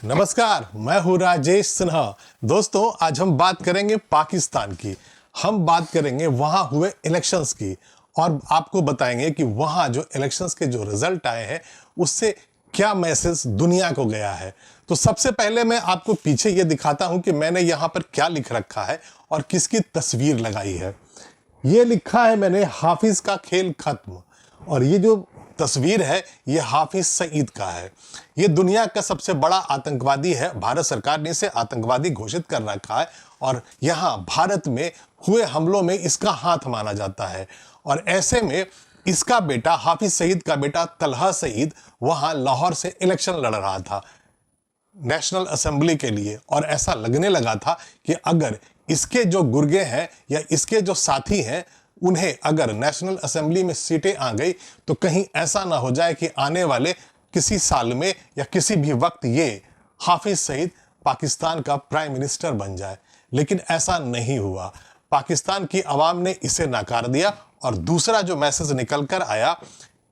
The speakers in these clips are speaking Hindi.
नमस्कार, मैं हूँ राजेश सिन्हा। दोस्तों, आज हम बात करेंगे पाकिस्तान की। हम बात करेंगे वहाँ हुए इलेक्शंस की और आपको बताएंगे कि वहाँ जो इलेक्शंस के जो रिजल्ट आए हैं उससे क्या मैसेज दुनिया को गया है। तो सबसे पहले मैं आपको पीछे ये दिखाता हूँ कि मैंने यहाँ पर क्या लिख रखा है और किसकी तस्वीर लगाई है। ये लिखा है मैंने, हाफिज का खेल खत्म। और ये जो तस्वीर है ये हाफिज सईद का है। ये दुनिया का सबसे बड़ा आतंकवादी है। भारत सरकार ने इसे आतंकवादी घोषित कर रखा है और यहाँ भारत में हुए हमलों में इसका हाथ माना जाता है। और ऐसे में इसका बेटा, हाफिज सईद का बेटा तलहा सईद, वहाँ लाहौर से इलेक्शन लड़ रहा था नेशनल असेंबली के लिए। और ऐसा लगने लगा था कि अगर इसके जो गुर्गे हैं या इसके जो साथी हैं उन्हें अगर नेशनल असेंबली में सीटें आ गई तो कहीं ऐसा ना हो जाए कि आने वाले किसी साल में या किसी भी वक्त ये हाफिज सईद पाकिस्तान का प्राइम मिनिस्टर बन जाए। लेकिन ऐसा नहीं हुआ। पाकिस्तान की आवाम ने इसे नकार दिया। और दूसरा जो मैसेज निकल कर आया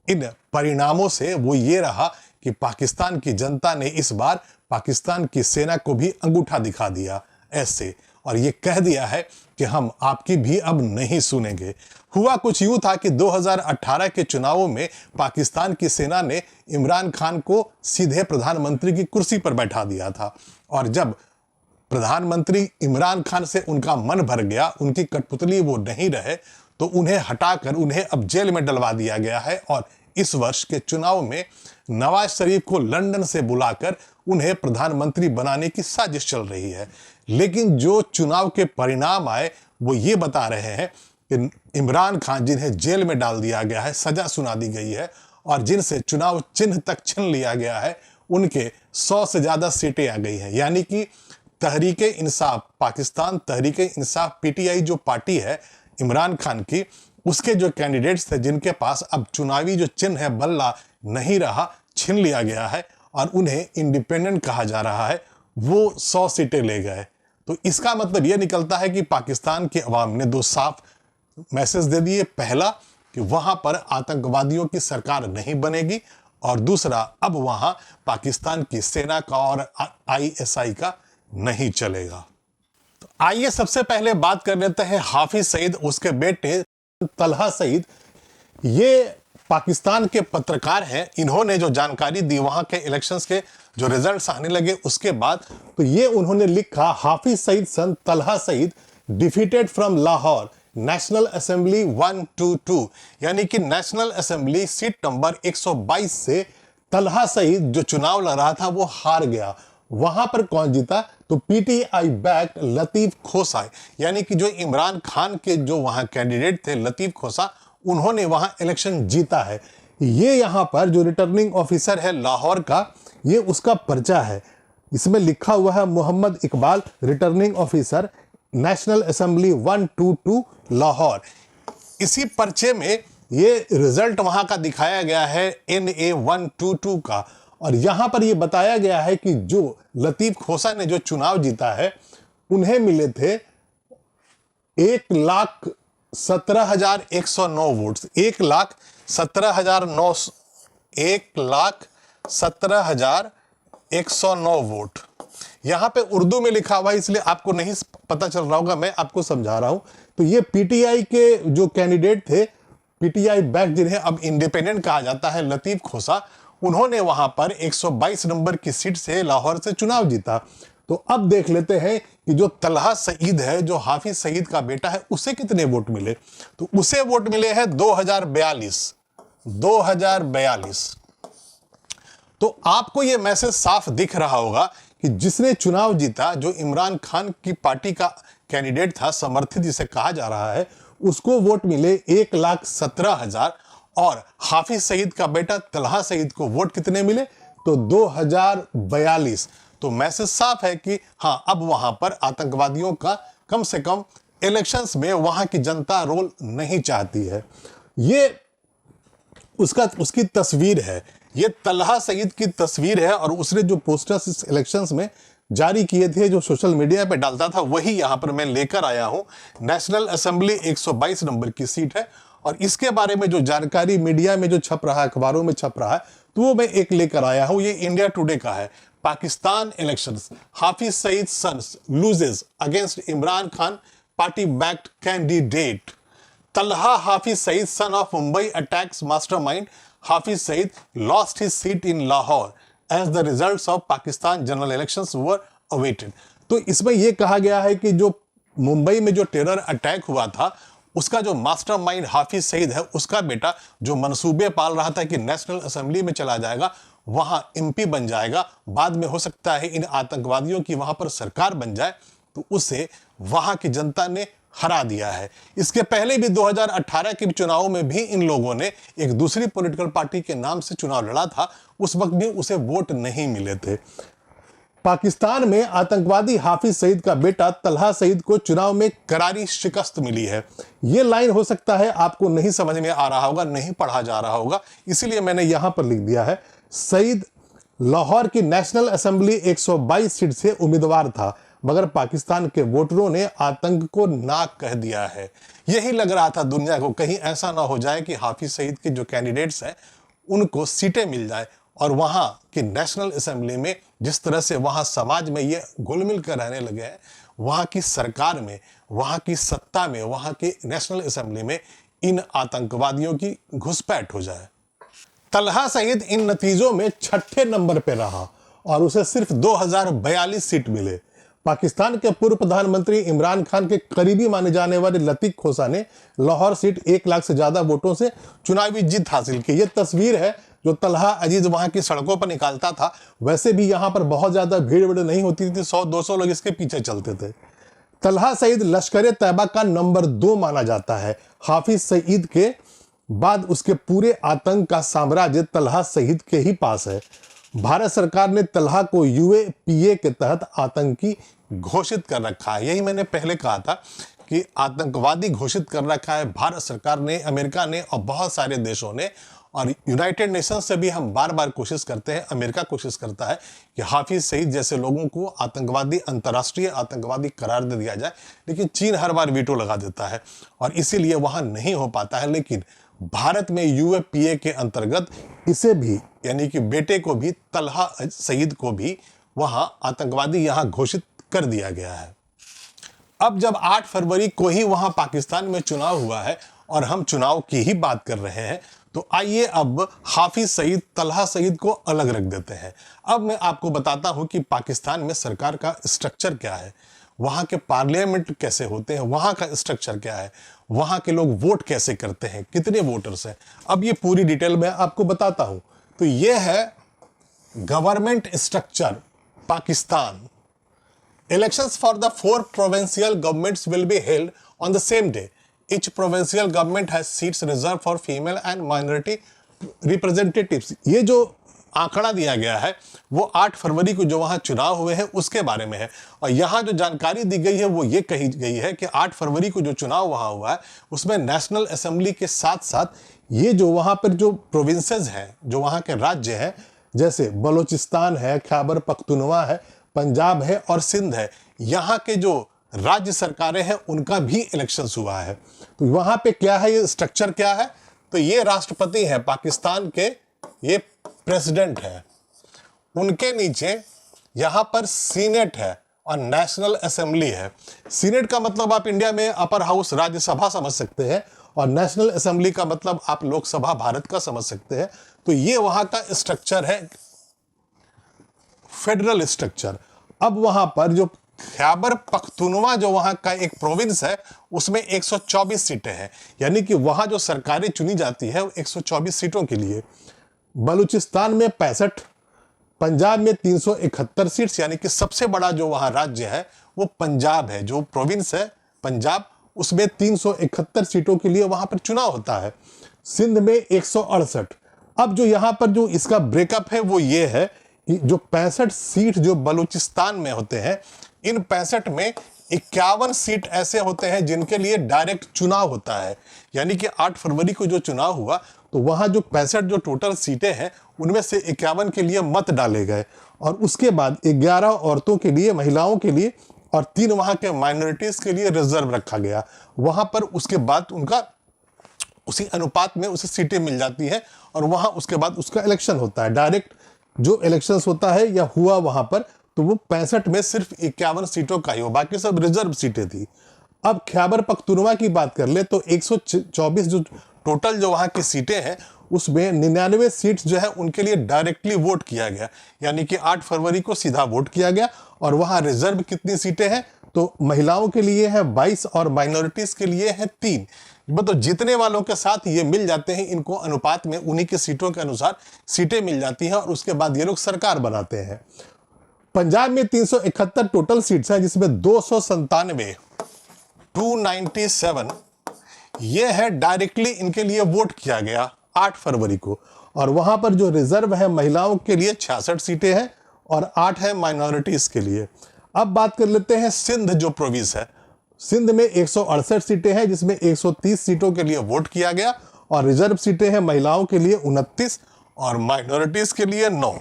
इन परिणामों से वो ये रहा कि पाकिस्तान की जनता ने इस बार पाकिस्तान की सेना को भी अंगूठा दिखा दिया ऐसे, और ये कह दिया है कि हम आपकी भी अब नहीं सुनेंगे। हुआ कुछ यूं था कि 2018 के चुनावों में पाकिस्तान की सेना ने इमरान खान को सीधे प्रधानमंत्री की कुर्सी पर बैठा दिया था। और जब प्रधानमंत्री इमरान खान से उनका मन भर गया, उनकी कठपुतली वो नहीं रहे, तो उन्हें हटाकर उन्हें अब जेल में डलवा दिया गया है। और इस वर्ष के चुनाव में नवाज शरीफ को लंदन से बुलाकर उन्हें प्रधानमंत्री बनाने की साजिश चल रही है। लेकिन जो चुनाव के परिणाम आए वो ये बता रहे हैं कि इमरान खान, जिन्हें जेल में डाल दिया गया है, सजा सुना दी गई है और जिनसे चुनाव चिन्ह तक छीन लिया गया है, उनके 100 से ज्यादा सीटें आ गई हैं। यानी कि तहरीके इंसाफ पाकिस्तान, तहरीके इंसाफ पीटीआई जो पार्टी है इमरान खान की, उसके जो कैंडिडेट्स थे जिनके पास अब चुनावी जो चिन्ह है, बल्ला नहीं रहा, छीन लिया गया है और उन्हें इंडिपेंडेंट कहा जा रहा है, वो 100 सीटें ले गए। तो इसका मतलब यह निकलता है कि पाकिस्तान की अवाम ने दो साफ मैसेज दे दिए। पहला कि वहां पर आतंकवादियों की सरकार नहीं बनेगी, और दूसरा अब वहां पाकिस्तान की सेना का और आईएसआई का नहीं चलेगा। तो आइए सबसे पहले बात कर लेते हैं हाफिज सईद, उसके बेटे तलहा सईद। ये पाकिस्तान के पत्रकार हैं। इन्होंने जो जानकारी दी वहां के इलेक्शंस के जो रिजल्ट्स आने लगे उसके बाद, तो ये उन्होंने लिखा, Hafiz Saeed son Talha Saeed defeated from Lahore national assembly 122। यानी कि नेशनल असेंबली सीट नंबर 122 से तलहा सईद जो चुनाव लड़ रहा था वो हार गया। वहां पर कौन जीता? तो पीटीआई बैक्ड लतीफ खोसा, यानी कि जो इमरान खान के जो वहां कैंडिडेट थे लतीफ खोसा, उन्होंने वहां इलेक्शन जीता है। ये यहां पर जो रिटर्निंग ऑफिसर है लाहौर का, ये उसका पर्चा है। इसमें लिखा हुआ है Mohammad Iqbal, returning officer, national assembly 122 Lahore. इसी पर्चे में ये रिजल्ट वहां का दिखाया गया है NA 122 का। और यहां पर ये बताया गया है कि जो लतीफ खोसा ने जो चुनाव जीता है उन्हें मिले थे 1,17,109 वोट्स। 1,17,109 वोट। यहां पे उर्दू में लिखा हुआ है इसलिए आपको नहीं पता चल रहा होगा, मैं आपको समझा रहा हूं। तो ये पीटीआई के जो कैंडिडेट थे, पीटीआई बैक जिन्हें अब इंडिपेंडेंट कहा जाता है, लतीफ खोसा, उन्होंने वहां पर 122 नंबर की सीट से लाहौर से चुनाव जीता। तो अब देख लेते हैं कि जो तलहा सईद है, जो हाफिज सईद का बेटा है, उसे कितने वोट मिले। तो उसे वोट मिले हैं 2042। तो आपको यह मैसेज साफ दिख रहा होगा कि जिसने चुनाव जीता, जो इमरान खान की पार्टी का कैंडिडेट था, समर्थित जिसे कहा जा रहा है, उसको वोट मिले 1,17,000 और हाफिज सईद का बेटा तलहा सईद को वोट कितने मिले? तो 2042। तो मैसेज साफ है कि हाँ, अब वहां पर आतंकवादियों का कम से कम इलेक्शंस में वहां की जनता रोल नहीं चाहती है। ये उसकी तस्वीर है, ये तलहा सईद की तस्वीर है। और उसने जो पोस्टर्स इस इलेक्शंस में जारी किए थे, जो सोशल मीडिया पे डालता था, वही यहां पर मैं लेकर आया हूं। नेशनल असेंबली 122 नंबर की सीट है और इसके बारे में जो जानकारी मीडिया में जो छप रहा है, अखबारों में छप रहा है, तो वो मैं एक लेकर आया हूं। ये इंडिया टुडे का है। Pakistan elections. Hafiz Saeed's son loses against Imran Khan, party-backed candidate. Talha Hafiz Saeed, son of Mumbai attacks mastermind Hafiz Saeed, lost his seat in Lahore as the results of Pakistan general elections were awaited. तो इसमें यह कहा गया है कि जो मुंबई में जो टेरर अटैक हुआ था उसका जो मास्टरमाइंड हाफिज सईद है, उसका बेटा जो मंसूबे पाल रहा था कि नेशनल असेंबली में चला जाएगा, वहां एमपी बन जाएगा, बाद में हो सकता है इन आतंकवादियों की वहां पर सरकार बन जाए, तो उसे वहां की जनता ने हरा दिया है। इसके पहले भी 2018 के चुनाव में भी इन लोगों ने एक दूसरी पॉलिटिकल पार्टी के नाम से चुनाव लड़ा था, उस वक्त भी उसे वोट नहीं मिले थे। पाकिस्तान में आतंकवादी हाफिज सईद का बेटा तलहा सईद को चुनाव में करारी शिकस्त मिली है। यह लाइन हो सकता है आपको नहीं समझ में आ रहा होगा, नहीं पढ़ा जा रहा होगा, इसीलिए मैंने यहां पर लिख दिया है। सईद लाहौर की नेशनल असेंबली 122 सीट से उम्मीदवार था, मगर पाकिस्तान के वोटरों ने आतंक को नाक कह दिया है। यही लग रहा था दुनिया को, कहीं ऐसा ना हो जाए कि हाफिज सईद के जो कैंडिडेट्स हैं उनको सीटें मिल जाए, और वहां की नेशनल असेंबली में जिस तरह से वहां समाज में ये घुल मिल कर रहने लगे हैं, वहां की सरकार में, वहां की सत्ता में, वहां की नेशनल असेंबली में इन आतंकवादियों की घुसपैठ हो जाए। तलहा सईद इन नतीजों में छठे नंबर पर रहा और उसे सिर्फ 2042 सीट मिले। पाकिस्तान के पूर्व प्रधानमंत्री इमरान खान के करीबी माने जाने वाले लतीफ खोसा ने लाहौर सीट 1 लाख से ज्यादा वोटों से चुनावी जीत हासिल की। यह तस्वीर है जो तलहा अजीज वहां की सड़कों पर निकालता था। वैसे भी यहां पर बहुत ज्यादा भीड़ नहीं होती थी, 100-200 लोग इसके पीछे चलते थे। तलहा सईद लश्कर तैयबा का नंबर 2 माना जाता है। हाफिज सईद के बाद उसके पूरे आतंक का साम्राज्य तलहा सईद के ही पास है। भारत सरकार ने तलहा को यूएपीए के तहत आतंकी घोषित कर रखा है। यही मैंने पहले कहा था कि आतंकवादी घोषित कर रखा है भारत सरकार ने, अमेरिका ने और बहुत सारे देशों ने। और यूनाइटेड नेशंस से भी हम बार बार कोशिश करते हैं, अमेरिका कोशिश करता है कि हाफिज सईद जैसे लोगों को आतंकवादी, अंतर्राष्ट्रीय आतंकवादी करार दे दिया जाए, लेकिन चीन हर बार वीटो लगा देता है और इसीलिए वहां नहीं हो पाता है। लेकिन भारत में यूएपीए के अंतर्गत इसे भी, यानी कि बेटे को भी, तलहा सईद को भी वहां आतंकवादी यहां घोषित कर दिया गया है। अब जब 8 फरवरी को ही वहां पाकिस्तान में चुनाव हुआ है और हम चुनाव की ही बात कर रहे हैं, तो आइए अब हाफिज सईद, तलहा सईद को अलग रख देते हैं। अब मैं आपको बताता हूं कि पाकिस्तान में सरकार का स्ट्रक्चर क्या है, वहां के पार्लियामेंट कैसे होते हैं, वहां का स्ट्रक्चर क्या है, वहां के लोग वोट कैसे करते हैं, कितने वोटर्स हैं। अब ये पूरी डिटेल में आपको बताता हूं। तो ये है government structure Pakistan. Elections for the 4 provincial governments will be held on the same day. Each provincial government has seats reserved for female and minority representatives. ये जो आंकड़ा दिया गया है वो 8 फरवरी को जो वहां चुनाव हुए हैं उसके बारे में है। और यहाँ जो जानकारी दी गई है वो ये कही गई है कि 8 फरवरी को जो चुनाव वहां हुआ है उसमें नेशनल असेंबली के साथ साथ ये जो वहां पर जो प्रोविंसेस हैं, जो वहां के राज्य हैं, जैसे बलोचिस्तान है, खैबर पख्तूनवा है, पंजाब है और सिंध है, यहाँ के जो राज्य सरकारें हैं उनका भी इलेक्शंस हुआ है। तो वहां पे क्या है, ये स्ट्रक्चर क्या है, तो ये राष्ट्रपति है पाकिस्तान के, ये प्रेसिडेंट है, उनके नीचे यहाँ पर सीनेट है और नेशनल असेंबली है। सीनेट का मतलब आप इंडिया में अपर हाउस राज्यसभा समझ सकते हैं और नेशनल असेंबली का मतलब आप लोकसभा भारत का समझ सकते हैं। तो ये वहां का स्ट्रक्चर है, फेडरल स्ट्रक्चर। अब वहां पर जो खैबर पख्तूनवा जो वहां का एक प्रोविंस है उसमें 124 सीटें हैं, यानी कि वहां जो सरकारें चुनी जाती है वो 124 सीटों के लिए। बलूचिस्तान में 65, पंजाब में 371 सीट्स, यानी कि सबसे बड़ा जो वहां राज्य है वो पंजाब है, जो प्रोविंस है पंजाब, उसमें 371 सीटों के लिए वहां पर चुनाव होता है। सिंध में 168। अब जो यहां पर जो इसका ब्रेकअप है वो ये है कि जो 65 सीट जो बलूचिस्तान में होते हैं, इन 65 में 51 सीट ऐसे होते हैं जिनके लिए डायरेक्ट चुनाव होता है। यानी कि 8 फरवरी को जो चुनाव हुआ तो वहां जो 65 जो टोटल सीटें हैं उनमें से 51 के लिए मत डाले गए और उसके बाद 11 औरतों के लिए, महिलाओं के लिए और 3 वहां के माइनॉरिटीज के लिए रिजर्व रखा गया। वहां पर उसके बाद उनका उसी अनुपात में उसे सीटें मिल जाती है और वहां उसके बाद उसका इलेक्शन होता है। डायरेक्ट जो इलेक्शंस होता है या हुआ वहां पर, तो वो 65 में सिर्फ 51 सीटों का ही हो, बाकी सब रिजर्व सीटें थी। अब खैबर पख्तूनवा की बात कर ले तो 124 जो टोटल जो वहां की सीटें हैं, उसमें 99 सीट्स जो है उनके लिए डायरेक्टली वोट किया गया, यानी कि 8 फरवरी को सीधा वोट किया गया। और वहां रिजर्व कितनी सीटें हैं, तो महिलाओं के लिए है 22 और माइनॉरिटीज के लिए है 3। मतलब जीतने वालों के साथ ये मिल जाते हैं, इनको अनुपात में उन्हीं की सीटों के अनुसार सीटें मिल जाती हैं और उसके बाद ये लोग सरकार बनाते हैं। पंजाब में 371 टोटल सीट्स हैं, जिसमें 297 297 ये है डायरेक्टली इनके लिए वोट किया गया 8 फरवरी को। और वहां पर जो रिजर्व है महिलाओं के लिए 66 सीटें हैं और 8 है माइनॉरिटीज के लिए। अब बात कर लेते हैं सिंध जो प्रोविंस है। सिंध में 168 सीटें हैं, जिसमें 130 सीटों के लिए वोट किया गया और रिजर्व सीटें हैं महिलाओं के लिए 29 और माइनॉरिटीज के लिए 9।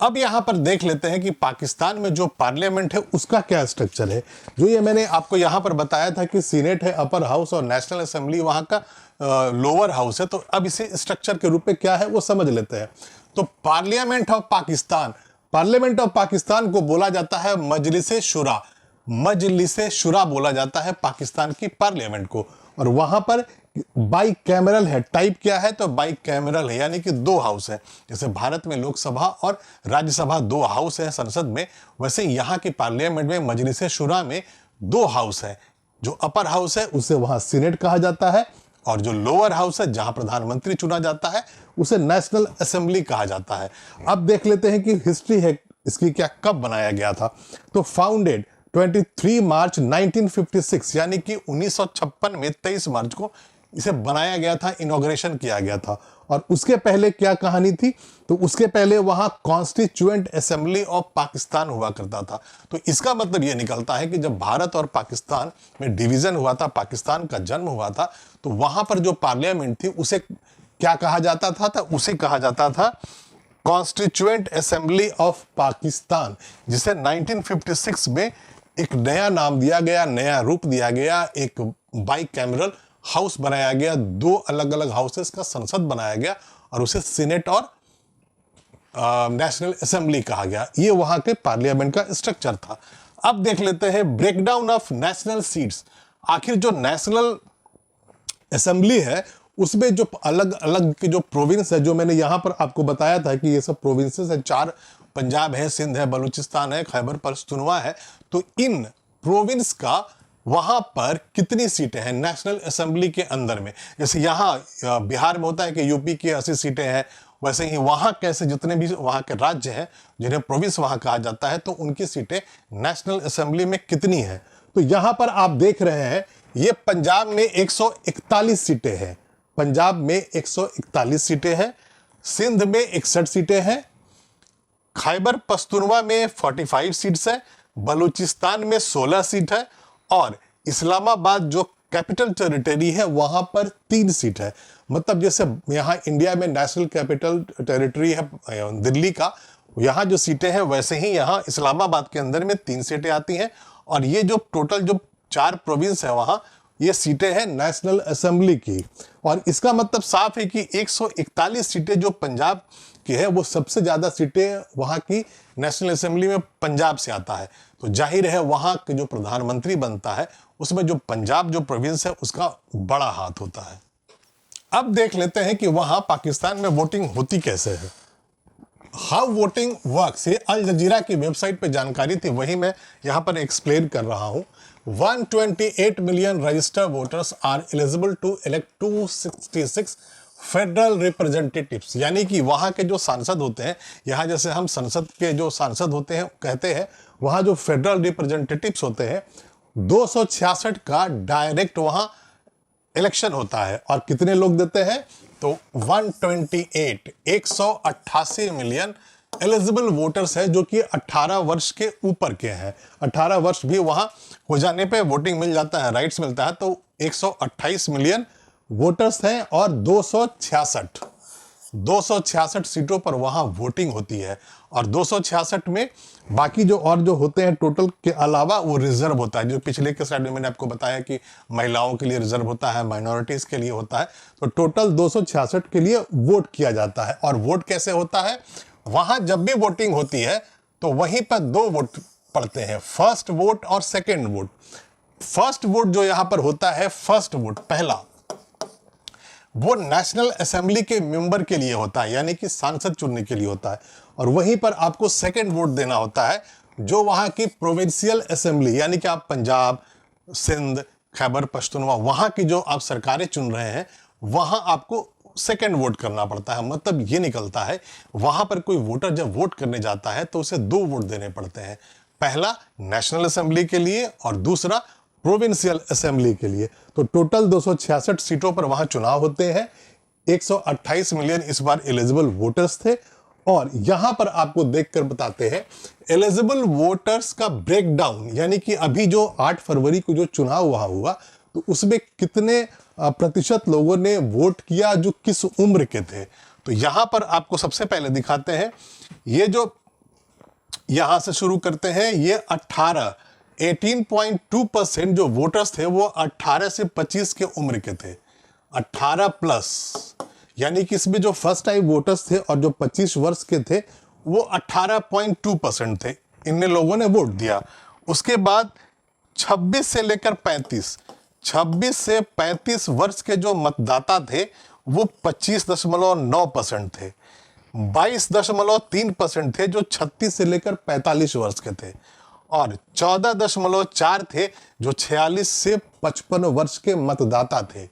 अब यहां पर देख लेते हैं कि पाकिस्तान में जो पार्लियामेंट है उसका क्या स्ट्रक्चर है। जो ये मैंने आपको यहां पर बताया था कि सीनेट है अपर हाउस और नेशनल असेंबली वहां का लोअर हाउस है, तो अब इसे स्ट्रक्चर के रूप में क्या है वो समझ लेते हैं। तो पार्लियामेंट ऑफ पाकिस्तान को बोला जाता है मजलिसे शुरा। मजलिसे शुरा बोला जाता है पाकिस्तान की पार्लियामेंट को। और वहां पर बाई कैमरल है, टाइप क्या है तो बाई कैमरल है, यानी कि 2 हाउस है। जैसे भारत में लोकसभा और राज्यसभा 2 हाउस है संसद में, वैसे यहाँ की पार्लियामेंट में मजलिसे शुरा में 2 हाउस है। जो अपर हाउस है उसे वहां सीनेट कहा जाता है और जो लोअर हाउस है जहां प्रधानमंत्री चुना जाता है उसे नेशनल असेंबली कहा जाता है। अब देख लेते हैं कि हिस्ट्री है इसकी क्या, कब बनाया गया था। तो फाउंडेड 23 मार्च 1956, यानी कि 1956 में 23 मार्च को इसे बनाया गया था, इनॉग्रेशन किया गया था। और उसके पहले क्या कहानी थी, तो उसके पहले वहां कॉन्स्टिट्यूएंट असेंबली ऑफ पाकिस्तान हुआ करता था। तो इसका मतलब यह निकलता है कि जब भारत और पाकिस्तान में डिवीजन हुआ था, पाकिस्तान का जन्म हुआ था, तो वहां पर जो पार्लियामेंट थी उसे क्या कहा जाता था, उसे कहा जाता था कॉन्स्टिट्यूएंट असेंबली ऑफ पाकिस्तान, जिसे 1956 में एक नया नाम दिया गया, नया रूप दिया गया, एक बाई कैमरल हाउस बनाया गया, 2 अलग अलग हाउसेस का संसद बनाया गया और उसे सीनेट और नेशनल असेंबली कहा गया। ये वहां के पार्लियामेंट का स्ट्रक्चर था। अब देख लेते हैं ब्रेकडाउन ऑफ नेशनल सीट्स। आखिर जो नेशनल असेंबली है उसमें जो अलग अलग के जो प्रोविंस है, जो मैंने यहां पर आपको बताया था कि ये सब प्रोविंसेस है, 4 पंजाब है, सिंध है, बलूचिस्तान है, खैबर पख्तूनवा है। तो इन प्रोविंस का वहां पर कितनी सीटें हैं नेशनल असेंबली के अंदर में। जैसे यहाँ बिहार में होता है कि यूपी की 80 सीटें हैं, वैसे ही वहां कैसे जितने भी वहां के राज्य हैं जिन्हें प्रोविंस वहां कहा जाता है, तो उनकी सीटें नेशनल असेंबली में कितनी है। तो यहां पर आप देख रहे हैं ये पंजाब में 141 सीटें हैं, पंजाब में 141 सीटें हैं, सिंध में 61 सीटें हैं, खैबर पख्तूनवा में 45 सीट्स है, बलूचिस्तान में 16 सीट है और इस्लामाबाद जो कैपिटल टेरिटरी है वहां पर 3 सीट है। मतलब जैसे यहाँ इंडिया में नेशनल कैपिटल टेरिटरी है दिल्ली का, यहाँ जो सीटें हैं वैसे ही यहाँ इस्लामाबाद के अंदर में 3 सीटें आती हैं। और ये जो टोटल जो 4 प्रोविंस है वहाँ ये सीटें हैं नेशनल असेंबली की। और इसका मतलब साफ है कि 141 सीटें जो पंजाब की है वो सबसे ज्यादा सीटें वहां की नेशनल असेंबली में पंजाब से आता है। तो जाहिर है वहां के जो प्रधानमंत्री बनता है उसमें जो पंजाब जो प्रोविंस है उसका बड़ा हाथ होता है। अब देख लेते हैं कि वहां पाकिस्तान में वोटिंग होती कैसे है, हाउ वोटिंग वर्क्स। ये अल जजीरा की वेबसाइट पे जानकारी थी, वही मैं यहाँ पर एक्सप्लेन कर रहा हूँ। 128 million registered voters are eligible to elect 266 federal representatives, यानी कि वहाँ के जो सांसद होते हैं, यहाँ जैसे हम संसद के जो सांसद होते हैं कहते हैं, वहाँ जो फेडरल रिप्रेजेंटेटिव्स होते हैं 266 का डायरेक्ट वहाँ इलेक्शन होता है। और कितने लोग देते हैं, तो 188 मिलियन एलिजिबल वोटर्स है जो कि 18 वर्ष के ऊपर के हैं। 18 वर्ष भी वहां हो जाने पे वोटिंग मिल जाता है, राइट्स मिलता है। तो 128 मिलियन वोटर्स हैं और 266 सीटों पर वहां वोटिंग होती है। और 266 में बाकी जो और जो होते हैं टोटल के अलावा वो रिजर्व होता है, जो पिछले के स्लाइड में मैंने आपको बताया कि महिलाओं के लिए रिजर्व होता है, माइनॉरिटीज के लिए होता है। तो टोटल 266 के लिए वोट किया जाता है। और वोट कैसे होता है, वहां जब भी वोटिंग होती है तो वहीं पर दो वोट पड़ते हैं, फर्स्ट वोट और सेकेंड वोट। फर्स्ट वोट जो यहां पर होता है, फर्स्ट वोट पहला, वो नेशनल असेंबली के मेंबर के लिए होता है, यानी कि सांसद चुनने के लिए होता है। और वहीं पर आपको सेकंड वोट देना होता है जो वहां की प्रोविंशियल असेंबली, यानी कि आप पंजाब, सिंध, खैबर पख्तूनख्वा, वहां की जो आप सरकारें चुन रहे हैं, वहां आपको सेकंड वोट करना पड़ता है। मतलब ये निकलता है वहां पर कोई वोटर जब वोट करने जाता है तो उसे दो वोट देने पड़ते हैं, पहला नेशनल असेंबली के लिए और दूसरा प्रोविंशियल असेंबली के लिए। तो टोटल 266 सीटों पर वहां चुनाव होते हैं। 128 मिलियन इस बार एलिजिबल वोटर्स थे। और यहां पर आपको देखकर बताते हैं एलिजिबल वोटर्स का ब्रेकडाउन, यानी कि अभी जो 8 फरवरी को जो चुनाव हुआ तो उसमें कितने प्रतिशत लोगों ने वोट किया जो किस उम्र के थे। तो यहां पर आपको सबसे पहले दिखाते हैं, ये जो यहां से शुरू करते हैं, ये 18.2% जो वोटर्स थे वो 18 से 25 के उम्र के थे, 18 प्लस, यानी कि इसमें जो फर्स्ट टाइम वोटर्स थे और जो 25 वर्ष के थे वो 18.2% थे, इनने लोगों ने वोट दिया। उसके बाद 26 से लेकर 26 से 35 वर्ष के जो मतदाता थे वो 25.9% थे। 22.3% थे जो 36 से लेकर 45 वर्ष के थे और 14.4 थे जो 46 से 55 वर्ष के मतदाता थे।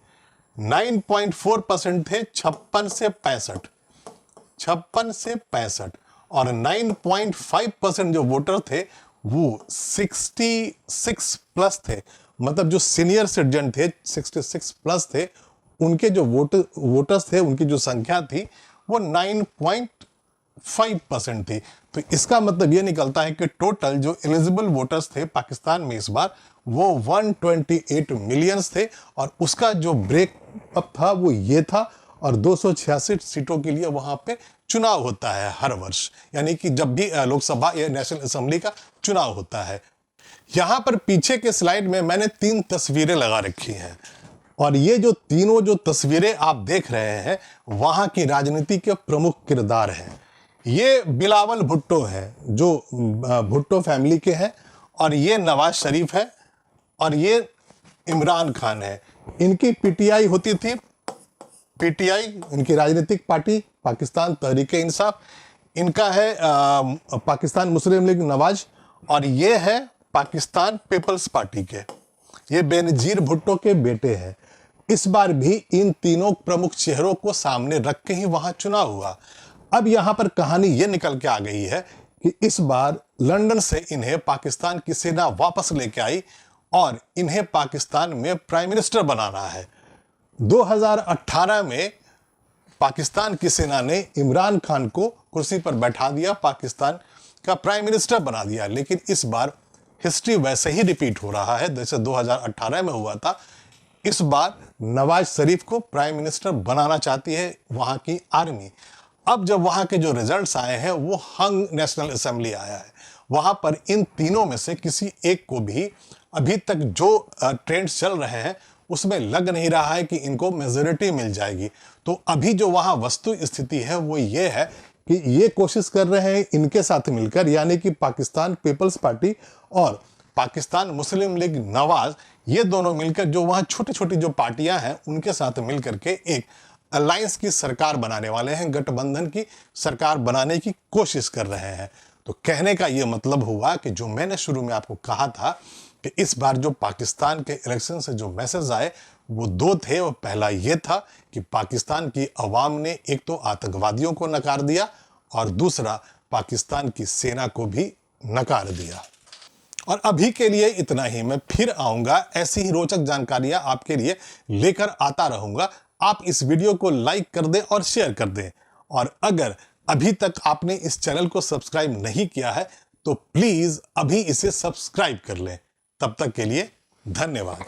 9.4% थे 56 से 65 और 9.5% जो वोटर थे वो 66 प्लस थे। मतलब जो सीनियर सिटीजन थे 66 प्लस थे, उनके जो वोटर्स थे, उनकी जो संख्या थी वो 9.5% थी। तो इसका मतलब ये निकलता है कि टोटल जो एलिजिबल वोटर्स थे पाकिस्तान में इस बार वो 128 मिलियंस थे और उसका जो ब्रेकअप था वो ये था। और 266 सीटों के लिए वहां पे चुनाव होता है हर वर्ष, यानी कि जब भी लोकसभा या नेशनल असेंबली का चुनाव होता है। यहां पर पीछे के स्लाइड में मैंने 3 तस्वीरें लगा रखी हैं और ये जो तीनों जो तस्वीरें आप देख रहे हैं वहां की राजनीति के प्रमुख किरदार हैं। ये बिलावल भुट्टो है जो भुट्टो फैमिली के हैं और ये नवाज शरीफ है और ये इमरान खान है। इनकी पीटीआई होती थी, पीटीआई इनकी राजनीतिक पार्टी पाकिस्तान तहरीक इंसाफ, इनका है पाकिस्तान मुस्लिम लीग नवाज और ये है पाकिस्तान पीपल्स पार्टी के, ये बेनजीर भुट्टो के बेटे हैं। इस बार भी इन तीनों प्रमुख चेहरों को सामने रख के ही वहां चुनाव हुआ। अब यहां पर कहानी ये निकल के आ गई है कि इस बार लंदन से इन्हें पाकिस्तान की सेना वापस लेके आई और इन्हें पाकिस्तान में प्राइम मिनिस्टर बनाना है। 2018 में पाकिस्तान की सेना ने इमरान खान को कुर्सी पर बैठा दिया, पाकिस्तान का प्राइम मिनिस्टर बना दिया। लेकिन इस बार हिस्ट्री वैसे ही रिपीट हो रहा है जैसे 2018 में हुआ था। इस बार नवाज शरीफ को प्राइम मिनिस्टर बनाना चाहती है वहां की आर्मी। अब जब वहां के जो रिजल्ट्स आए हैं वो हंग नेशनल असेंबली आया है, वहां पर इन तीनों में से किसी एक को भी अभी तक जो ट्रेंड्स चल रहे हैं उसमें लग नहीं रहा है कि इनको मेजोरिटी मिल जाएगी। तो अभी जो वहां वस्तु स्थिति है वो ये है कि ये कोशिश कर रहे हैं इनके साथ मिलकर, यानी कि पाकिस्तान पीपल्स पार्टी और पाकिस्तान मुस्लिम लीग नवाज, ये दोनों मिलकर जो वहां छोटी छोटी जो पार्टियां हैं उनके साथ मिलकर के एक अलायंस की सरकार बनाने वाले हैं, गठबंधन की सरकार बनाने की कोशिश कर रहे हैं। तो कहने का ये मतलब हुआ कि जो मैंने शुरू में आपको कहा था कि इस बार जो पाकिस्तान के इलेक्शन से जो मैसेज आए वो 2 थे। वो पहला ये था कि पाकिस्तान की अवाम ने एक तो आतंकवादियों को नकार दिया और दूसरा पाकिस्तान की सेना को भी नकार दिया। और अभी के लिए इतना ही। मैं फिर आऊंगा, ऐसी ही रोचक जानकारियां आपके लिए लेकर आता रहूंगा। आप इस वीडियो को लाइक कर दें और शेयर कर दें। और अगर अभी तक आपने इस चैनल को सब्सक्राइब नहीं किया है तो प्लीज अभी इसे सब्सक्राइब कर लें। तब तक के लिए धन्यवाद।